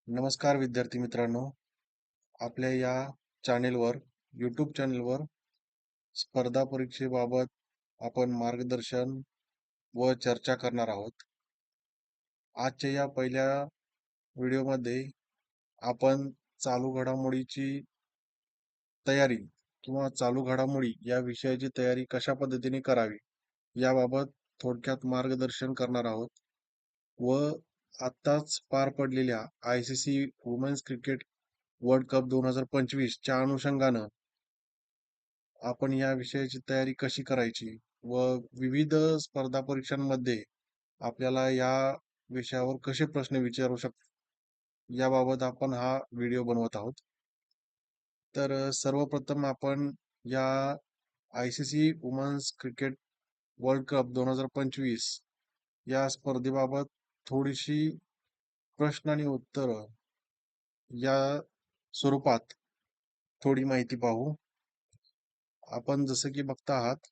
नमस्कार विद्यार्थी मित्रांनो, आपल्या या चॅनेलवर यूट्यूब चॅनेलवर स्पर्धा परीक्षेबाबत आपण मार्गदर्शन व चर्चा करणार आहोत. आजच्या या पहिल्या व्हिडिओमध्ये आपण चालू घडामोडीची तयारी किंवा चालू घडामोडी या विषयाची तयारी कशा पद्धतीने करावी याबाबत थोडक्यात मार्गदर्शन करणार आहोत व आत्ताच पार पडलेल्या ICC women's cricket world cup 2025 च्या अनुषंगानं आपण या विषयाची तयारी कशी करायची व विविध स्पर्धा परीक्षांमध्ये आपल्याला या विषयावर कसे प्रश्न विचारू शकतो याबाबत आपण हा व्हिडिओ बनवत आहोत. तर सर्वप्रथम आपण या ICC women's cricket world cup 2025 या स्पर्धेबाबत थोडीशी प्रश्न आणि उत्तर या स्वरूपात थोडी माहिती पाहू. आपण जसं की बघता आहात,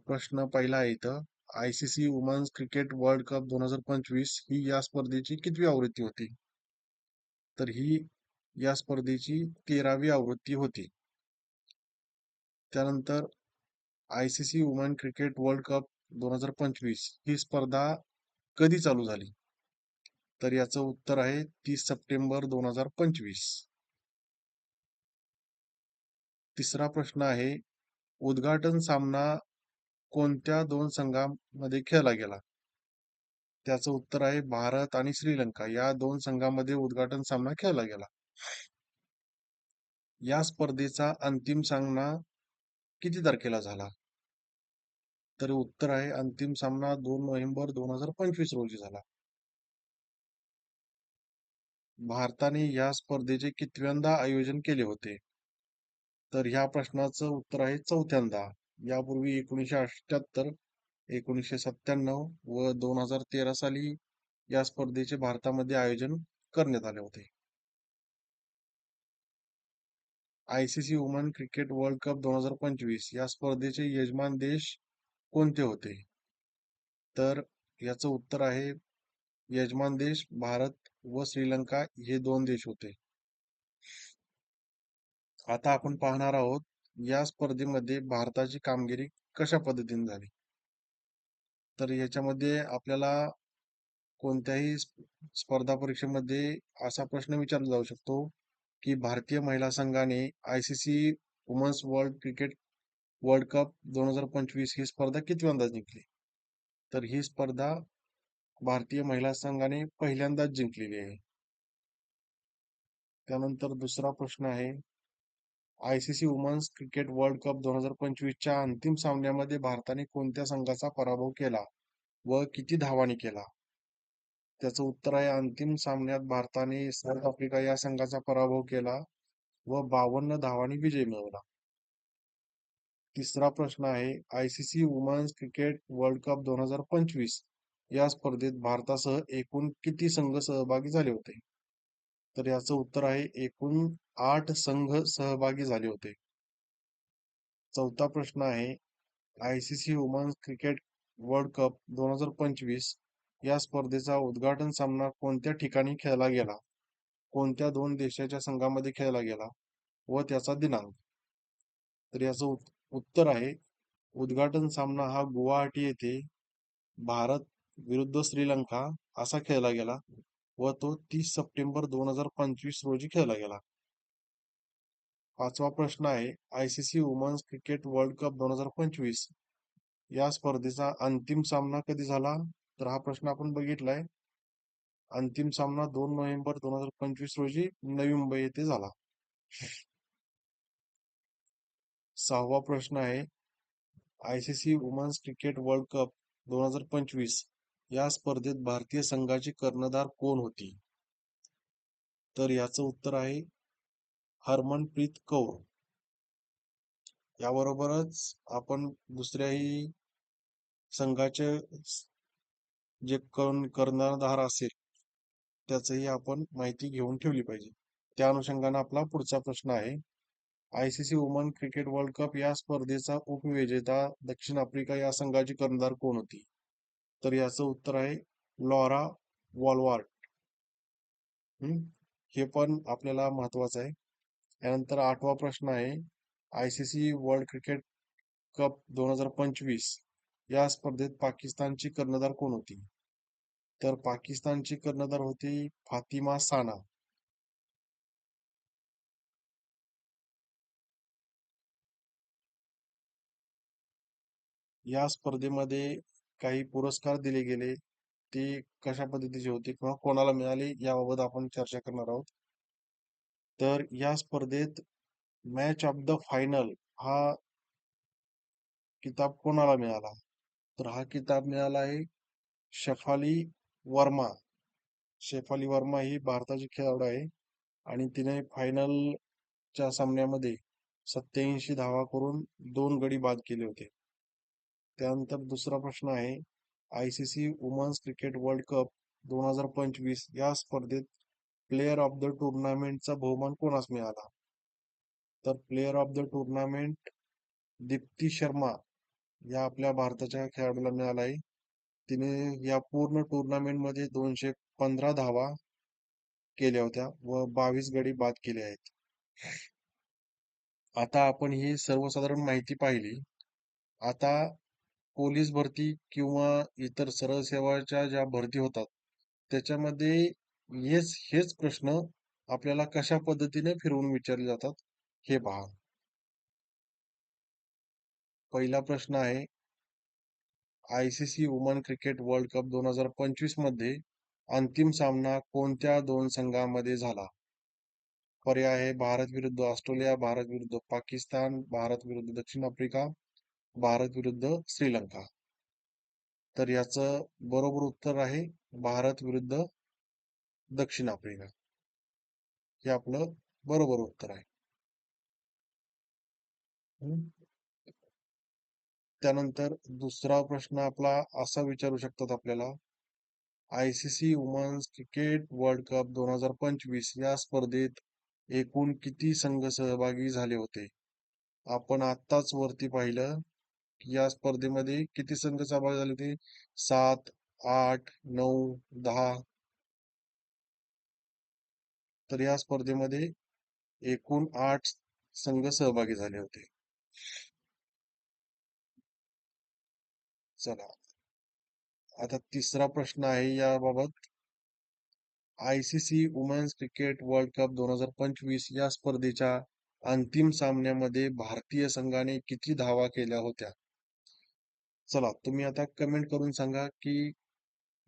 प्रश्न पहिला आहे इथं. ICC women's cricket world cup 2025 ही या स्पर्धेची कितवी आवृत्ती होती? तर ही या स्पर्धेची 13वी आवृत्ती होती. त्यानंतर ICC women cricket world cup 2025 ही स्पर्धा कधी चालू झाली? तर याचं उत्तर आहे 30 सप्टेंबर 2025. तिसरा प्रश्न आहे, उद्घाटन सामना कोणत्या दोन संघांमध्ये खेळला गेला? त्याचं उत्तर आहे भारत आणि श्रीलंका या दोन संघांमध्ये उद्घाटन सामना खेळला गेला. या स्पर्धेचा अंतिम सामना किती तारखेला झाला? तर उत्तर आहे अंतिम सामना 2 नोव्हेंबर 2025 रोजी झाला. भारताने या स्पर्धेचे कितव्यांदा आयोजन केले होते? तर ह्या प्रश्नाचं उत्तर आहे चौथ्यांदा. यापूर्वी 1978, 1997 व 2013 साली या स्पर्धेचे भारतामध्ये आयोजन करण्यात आले होते. ICC women cricket world cup 2025 या स्पर्धेचे यजमान देश कोणते होते? तर याचं उत्तर आहे यजमान देश भारत व श्रीलंका हे दोन देश होते. आता आपण पाहणार आहोत या स्पर्धेमध्ये भारताची कामगिरी कशा पद्धतीने झाली. तर याच्यामध्ये आपल्याला कोणत्याही स्पर्धा परीक्षेमध्ये असा प्रश्न विचारला जाऊ शकतो की भारतीय महिला संघाने ICC women's world cricket world cup 2025 ही स्पर्धा कितव्यांदा जिंकली? तर ही स्पर्धा भारतीय महिला संघाने पहिल्यांदाच जिंकलेली आहे. त्यानंतर दुसरा प्रश्न आहे, ICC women's cricket world cup 2025 च्या अंतिम सामन्यामध्ये भारताने कोणत्या संघाचा पराभव केला व किती धावांनी केला? त्याचं उत्तर आहे अंतिम सामन्यात भारताने साऊथ आफ्रिका या संघाचा पराभव केला व 52 धावांनी विजय मिळवला. तिसरा प्रश्न आहे, ICC women's cricket world cup 2025 या स्पर्धेत भारतासह एकूण किती संघ सहभागी झाले होते? तर याचं उत्तर आहे एकूण 8 संघ सहभागी झाले होते. चौथा प्रश्न आहे, ICC women's cricket world cup 2025 या स्पर्धेचा उद्घाटन सामना कोणत्या ठिकाणी खेळला गेला? कोणत्या दोन देशाच्या संघामध्ये खेळला गेला व त्याचा दिनांक? तर याचं उत्तर आहे उद्घाटन सामना हा गुवाहाटी येथे भारत विरुद्ध श्रीलंका असा खेळला गेला व तो 30 सप्टेंबर 2025 रोजी खेळला गेला. पाचवा प्रश्न आहे, ICC women's cricket world cup 2025 या स्पर्धेचा अंतिम सामना कधी झाला? तर हा प्रश्न आपण बघितलाय. अंतिम सामना 2 नोव्हेंबर 2025 रोजी नवी मुंबई येथे झाला. सहावा प्रश्न आहे, ICC women's cricket world cup 2025 या स्पर्धेत भारतीय संघाची कर्णधार कोण होती? तर याचं उत्तर आहे हरमनप्रीत कौर. याबरोबरच आपण दुसऱ्याही संघाचे जे कर्णधार असेल त्याचंही आपण माहिती घेऊन ठेवली पाहिजे. त्या अनुषंगाने आपला पुढचा प्रश्न आहे, ICC women cricket world cup या स्पर्धेचा उपविजेता दक्षिण आफ्रिका या संघाची कर्णधार कोण होती? तर याचं उत्तर आहे लॉरा वॉल्वार्ट. हम्म, हे पण आपल्याला महत्वाचं आहे. त्यानंतर 8वा प्रश्न आहे, ICC वर्ल्ड क्रिकेट कप 2025 या स्पर्धेत पाकिस्तानची कर्णधार कोण होती? तर पाकिस्तानची कर्णधार होती फातिमा साना. या स्पर्धेमध्ये काही पुरस्कार दिले गेले, ते कशा पद्धतीचे होते किंवा कोणाला मिळाले याबाबत आपण चर्चा करणार आहोत. तर या स्पर्धेत मॅच ऑफ द फायनल हा किताब कोणाला मिळाला? तर हा किताब मिळाला आहे शेफाली वर्मा. शेफाली वर्मा ही भारताची खेळाडू आहे आणि तिने फायनलच्या सामन्यामध्ये 87 धावा करून 2 गडी बाद केले होते. त्यानंतर दुसरा प्रश्न आहे, ICC women's cricket world cup 2025 या स्पर्धेत प्लेयर ऑफ द टुर्नामेंटचा बहुमान कोणास मिळाला? तर player of the tournament Deepti Sharma या आपल्या भारताच्या खेळाडूला मिळाला आहे. तिने या पूर्ण टुर्नामेंट मध्ये 215 धावा केल्या होत्या व 22 गडी बाद केले आहेत. आता आपण ही सर्वसाधारण माहिती पाहिली. आता पोलीस भरती किंवा इतर सरळ सेवाच्या ज्या भरती होतात त्याच्यामध्ये हेच प्रश्न आपल्याला कशा पद्धतीने फिरवून विचारले जातात हे पहा. पहिला प्रश्न आहे, ICC woman cricket world cup 2025 मध्ये अंतिम सामना कोणत्या 2 संघांमध्ये झाला? पर्याय आहे भारत विरुद्ध ऑस्ट्रेलिया, भारत विरुद्ध पाकिस्तान, भारत विरुद्ध दक्षिण आफ्रिका, भारत विरुद्ध श्रीलंका. तर याचं बरोबर उत्तर आहे भारत विरुद्ध दक्षिण आफ्रिका. हे आपलं बरोबर उत्तर आहे. हम्म. त्यानंतर दुसरा प्रश्न आपला असा विचारू शकतात आपल्याला, ICC women's cricket world cup 2025 या स्पर्धेत एकूण किती संघ सहभागी झाले होते? आपण आत्ताच वरती पाहिलं की या स्पर्धेमध्ये किती संघ सहभागी झाले होते? 7, 8, 9, 10. तर या स्पर्धेमध्ये एकूण 8 संघ सहभागी झाले होते. चला, आता तिसरा प्रश्न आहे याबाबत, ICC women's cricket world cup 2025 या स्पर्धेच्या अंतिम सामन्यामध्ये भारतीय संघाने किती धावा केल्या होत्या? चला, तुम्ही आता कमेंट करून सांगा की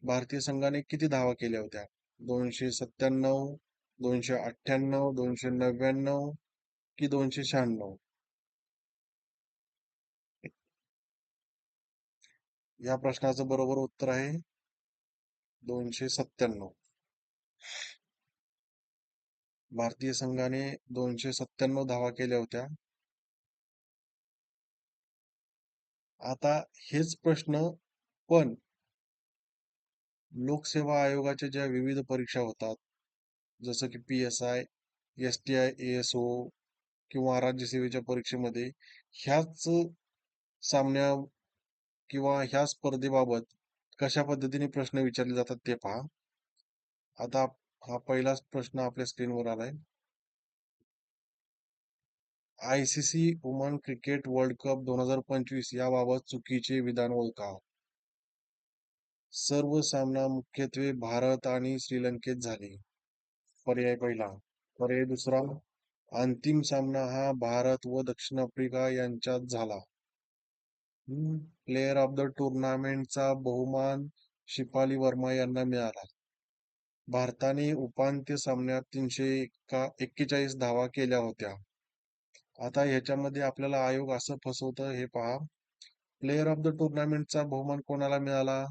भारतीय संघाने किती धावा केल्या होत्या. 297, 298, 299 की 296? या प्रश्नाचं बरोबर उत्तर आहे 297. भारतीय संघाने 297 धावा केल्या होत्या. आता हेच प्रश्न पण लोकसेवा आयोगाच्या ज्या विविध परीक्षा होतात, जसं की PSI, STI, ASO किंवा राज्यसेवेच्या परीक्षेमध्ये ह्याच सामन्या किंवा ह्या स्पर्धेबाबत कशा पद्धतीने प्रश्न विचारले जातात ते पहा. आता हा पहिलाच प्रश्न आपल्या स्क्रीनवर आलाय. ICC woman cricket world cup 2025 याबाबत चुकीचे विधान ओळखा. सर्व सामना मुख्यत्वे भारत आणि श्रीलंकेत झाले. पर्याय पहिला. पर्याय दुसरा, अंतिम सामना हा भारत व दक्षिण आफ्रिका यांच्यात झाला. प्लेयर ऑफ द टुर्नामेंटचा बहुमान शिपाली वर्मा यांना मिळाला. भारताने उपांत्य सामन्यात 341 धावा केल्या होत्या. आता ह्याच्यामध्ये आपल्याला आयोग असं फसवतं हे पहा, प्लेयर ऑफ द टुर्नामेंटचा बहुमान कोणाला मिळाला?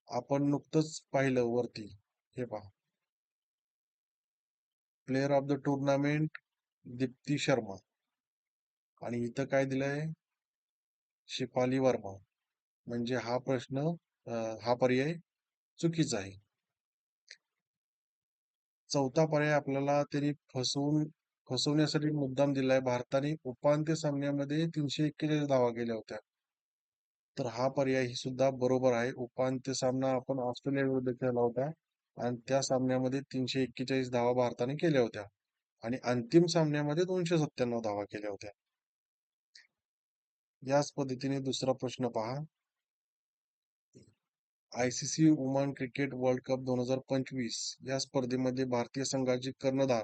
आपण नुकतंच पाहिलं वरती, हे पहा, player of the tournament Deepti Sharma आणि इथं काय दिलंय? शिपाली वर्मा. म्हणजे हा प्रश्न हा पर्याय चुकीचा आहे. चौथा पर्याय आपल्याला त्यांनी फसवण्यासाठी मुद्दाम दिलाय. भारताने उपांत्य सामन्यामध्ये 341 धावा केल्या होत्या. तर हा पर्याय ही सुद्धा बरोबर आहे. उपांत्य सामना आपण ऑस्ट्रेलिया विरुद्ध खेळला होता आणि त्या सामन्यामध्ये 341 धावा भारताने केल्या होत्या आणि अंतिम सामन्यामध्ये 297 धावा केल्या होत्या. याच पद्धतीने दुसरा प्रश्न पहा. ICC woman cricket world cup 2025 या स्पर्धेमध्ये भारतीय संघाची कर्णधार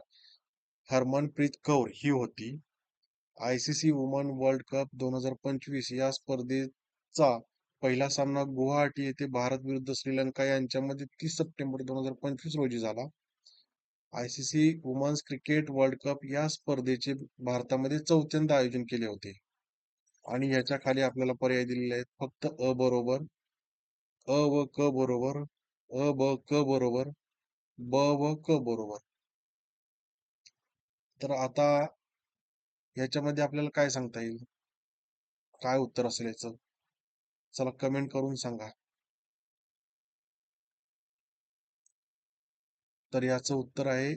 हरमनप्रीत कौर ही होती. आयसीसी वुमन वर्ल्ड कप 2025 या स्पर्धेचा पहिला सामना गुवाहाटी येथे भारत विरुद्ध श्रीलंका यांच्यामध्ये 30 सप्टेंबर 2025 रोजी झाला. ICC women's cricket world cup या स्पर्धेचे भारतामध्ये चौथ्यांदा आयोजन केले होते आणि ह्याच्या खाली आपल्याला पर्याय दिलेले आहेत फक्त अ बरोबर, अ व क बरोबर, अ ब क बरोबर, ब व क बरोबर. तर आता ह्याच्यामध्ये आपल्याला काय सांगता येईल, काय उत्तर असेल याचं? चला कमेंट करून सांगा. तर याचं उत्तर आहे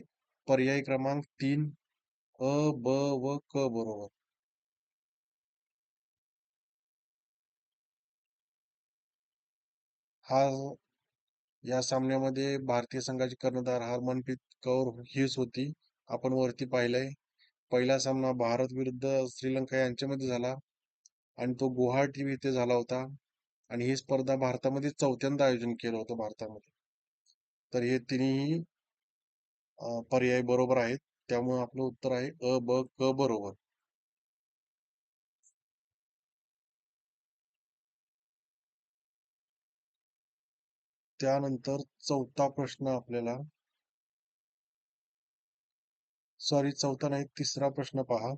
पर्याय क्रमांक 3, अ ब व क बरोबर. हा या सामन्यामध्ये भारतीय संघाची कर्णधार हरमनप्रीत कौर हीच होती. आपण वरती पाहिलंय. पहिला सामना भारत विरुद्ध श्रीलंका यांच्यामध्ये झाला आणि तो गुवाहाटी येथे झाला होता आणि ही स्पर्धा भारतामध्ये चौथ्यांदा आयोजन केलं होतं भारतामध्ये. तर हे तिन्ही पर्याय बरोबर आहेत. त्यामुळे आपलं उत्तर आहे अ ब क बरोबर. त्यानंतर चौथा प्रश्न आपल्याला, सॉरी चौथा नाही, तिसरा प्रश्न पहा.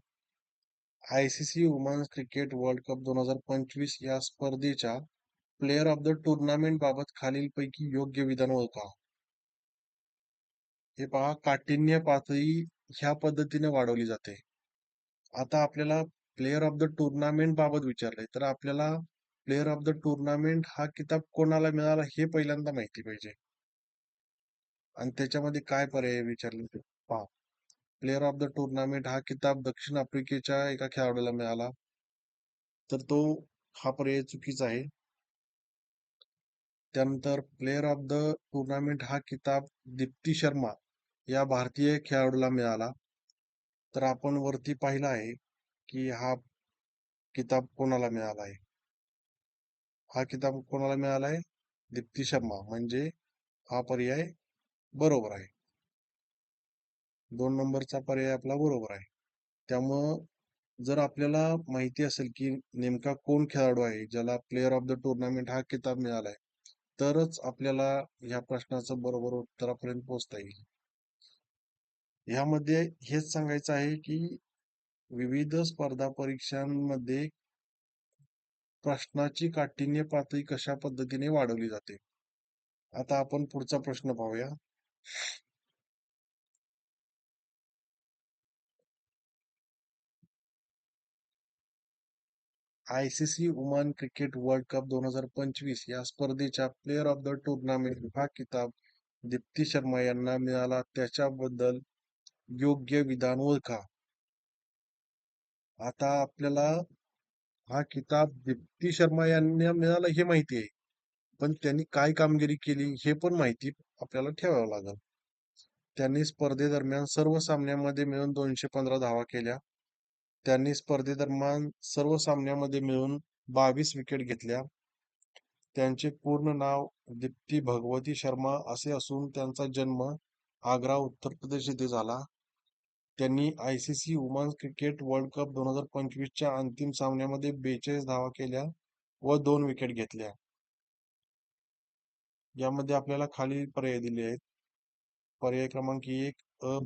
ICC women's cricket world cup 2025 या स्पर्धेच्या प्लेयर ऑफ द टुर्नामेंट बाबत खालीलपैकी योग्य विधान ओळखा. हे पहा, काठिण्य पातळी ह्या पद्धतीने वाढवली जाते. आता आपल्याला प्लेयर ऑफ द टुर्नामेंट बाबत विचारलंय, तर आपल्याला प्लेयर ऑफ द टुर्नामेंट हा किताब कोणाला मिळाला हे पहिल्यांदा माहिती पाहिजे. आणि त्याच्यामध्ये काय पर्याय विचारले ते पहा. प्लेयर ऑफ द टुर्नामेंट हा किताब दक्षिण आफ्रिकेच्या एका खेळाडूला मिळाला, तर तो हा पर्याय चुकीचा आहे. त्यानंतर प्लेयर ऑफ द टुर्नामेंट हा किताब दीप्ती शर्मा या भारतीय खेळाडूला मिळाला. तर आपण वरती पाहिलं आहे की हा किताब कोणाला मिळाला आहे. हा किताब कोणाला मिळाला आहे? दीप्ती शर्मा, म्हणजे हा पर्याय बरोबर आहे. 2 नंबरचा पर्याय आपला बरोबर आहे. त्यामुळं जर आपल्याला माहिती असेल की नेमका कोण खेळाडू आहे ज्याला प्लेयर ऑफ द टुर्नामेंट हा किताब मिळालाय, तरच आपल्याला ह्या प्रश्नाचं बरोबर उत्तरापर्यंत पोहोचता येईल. ह्यामध्ये हेच सांगायचं आहे की विविध स्पर्धा परीक्षांमध्ये प्रश्नाची काठिण्य पातळी कशा पद्धतीने वाढवली जाते. आता आपण पुढचा प्रश्न पाहूया. ICC woman cricket world cup 2025 या स्पर्धेच्या प्लेयर ऑफ द टुर्नामेंट हा किताब दीप्ती शर्मा यांना मिळाला, त्याच्याबद्दल योग्य विधान ओळखा. आता आपल्याला हा किताब दीप्ती शर्मा यांना मिळाला हे माहिती आहे, पण त्यांनी काय कामगिरी केली हे पण माहिती आपल्याला ठेवावं लागेल. त्यांनी स्पर्धेदरम्यान सर्व सामन्यांमध्ये मिळून 215 धावा केल्या. त्यांनी स्पर्धेदरम्यान सर्व सामन्यांमध्ये मिळून 22 विकेट घेतल्या. त्यांचे पूर्ण नाव दीप्ती भगवती शर्मा असे असून त्यांचा जन्म आग्रा, उत्तर प्रदेश येथे झाला. त्यांनी ICC women's cricket world cup 2025 च्या अंतिम सामन्यामध्ये 42 धावा केल्या व 2 विकेट घेतल्या. यामध्ये आपल्याला खालील पर्याय दिले आहेत. पर्याय क्रमांक 1 अ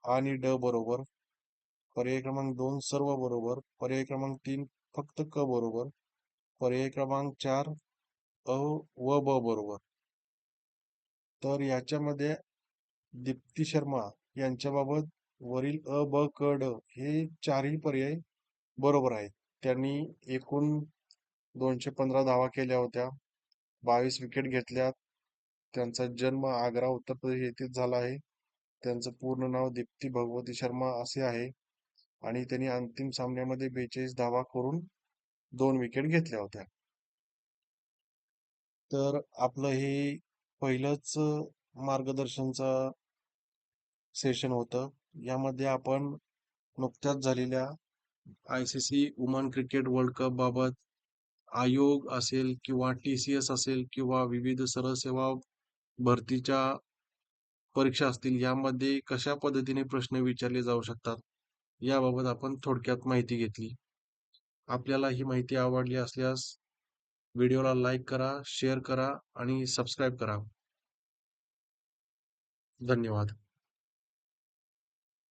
आणि ड बरोबर, पर्याय क्रमांक 2 सर्व बरोबर, पर्याय क्रमांक 3 फक्त क बरोबर, पर्याय क्रमांक 4 अ व ब बरोबर. तर याच्यामध्ये दीप्ती शर्मा यांच्याबाबत वरील अ ब क ड हे चारही पर्याय बरोबर आहेत. त्यांनी एकूण 215 धावा केल्या होत्या, 22 विकेट घेतल्या. त्यांचा जन्म आग्रा, उत्तर प्रदेश येथेच झाला आहे. त्यांचं पूर्ण नाव दीप्ती भगवती शर्मा असे आहे आणि त्यांनी अंतिम सामन्यामध्ये 42 धावा करून 2 विकेट घेतल्या होत्या. तर आपलं हे पहिलंच मार्गदर्शनचं सेशन होतं. यामध्ये आपण नुकत्याच झालेल्या ICC woman cricket world cup बाबत आयोग असेल किंवा TCS असेल किंवा विविध सरळ सेवा भरतीच्या परीक्षा असतील, यामध्ये कशा पद्धतीने प्रश्न विचारले जाऊ शकतात, याबाबत आपण थोडक्यात माहिती घेतली. आपल्याला ही माहिती आवडली असल्यास व्हिडिओला लाईक करा, शेअर करा आणि सबस्क्राईब करा. धन्यवाद.